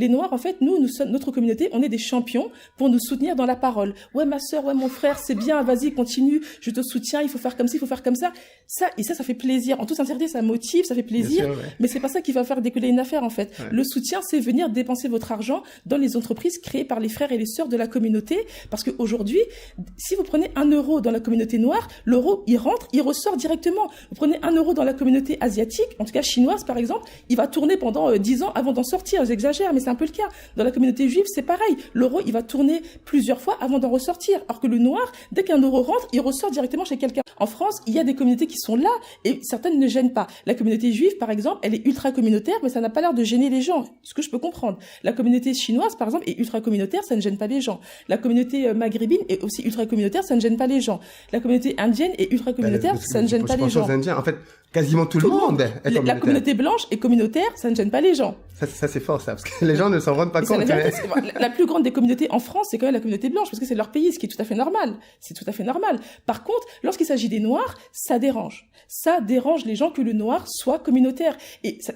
Les Noirs, en fait, nous sommes, notre communauté, on est des champions pour nous soutenir dans la parole. Ouais, ma sœur, ouais, mon frère, c'est bien, vas-y, continue, je te soutiens, il faut faire comme ci, il faut faire comme ça. Ça fait plaisir. En toute sincérité, ça motive, ça fait plaisir. Bien sûr, ouais. Mais c'est pas ça qui va faire décoller une affaire, en fait. Ouais. Le soutien, c'est venir dépenser votre argent dans les entreprises créées par les frères et les sœurs de la communauté. Parce qu'aujourd'hui, si vous prenez 1 euro dans la communauté noire, l'euro, il rentre, il ressort directement. Vous prenez 1 euro dans la communauté asiatique, en tout cas chinoise, par exemple, il va tourner pendant 10 ans avant d'en sortir. J'exagère, mais c'est un peu le cas. Dans la communauté juive, c'est pareil. L'euro, il va tourner plusieurs fois avant d'en ressortir. Alors que le noir, dès qu'un euro rentre, il ressort directement chez quelqu'un. En France, il y a des communautés qui sont là et certaines ne gênent pas. La communauté juive, par exemple, elle est ultra communautaire, mais ça n'a pas l'air de gêner les gens, ce que je peux comprendre. La communauté chinoise, par exemple, est ultra communautaire, ça ne gêne pas les gens. La communauté maghrébine est aussi ultra communautaire, ça ne gêne pas les gens. La communauté indienne est ultra communautaire, ça ne gêne pas les gens. Indiens, en fait, quasiment tout le monde est communautaire. La communauté blanche est communautaire, ça ne gêne pas les gens. Ça c'est fort, ça, parce que les gens ne s'en rendent pas compte. La plus grande des communautés en France, c'est quand même la communauté blanche, parce que c'est leur pays, ce qui est tout à fait normal. C'est tout à fait normal. Par contre, lorsqu'il s'agit des Noirs, ça dérange. Ça dérange les gens que le Noir soit communautaire.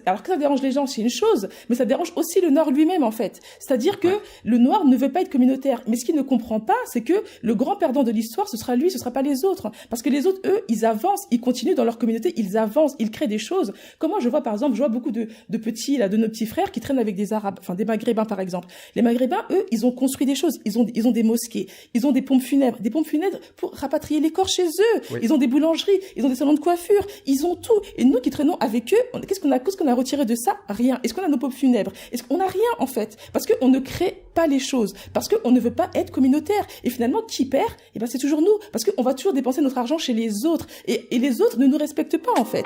Alors que ça dérange les gens, c'est une chose, mais ça dérange aussi le Noir lui-même, en fait. C'est-à-dire que le Noir ne veut pas être communautaire. Mais ce qu'il ne comprend pas, c'est que le grand perdant de l'histoire, ce sera lui, ce sera pas les autres. Parce que les autres, eux, ils avancent, ils continuent dans leur communauté, ils avancent, ils créent des choses. Comment je vois, par exemple, beaucoup de petits, là, de nos petits frères qui traînent avec des Arabes, enfin, des Maghrébins, par exemple. Les Maghrébins, eux, ils ont construit des choses. Ils ont des mosquées. Ils ont des pompes funèbres. Des pompes funèbres pour rapatrier les corps chez eux. Oui. Ils ont des boulangeries. Ils ont des salons de coiffure. Ils ont tout. Et nous qui traînons avec eux, qu'est-ce qu'on a retiré de ça? Rien. Est-ce qu'on a nos pompes funèbres? Est-ce qu'on a rien, en fait? Parce qu'on ne crée pas les choses. Parce qu'on ne veut pas être communautaire. Et finalement, qui perd? Eh ben, c'est toujours nous. Parce qu'on va toujours dépenser notre argent chez les autres. Et les autres ne nous respectent pas, en fait.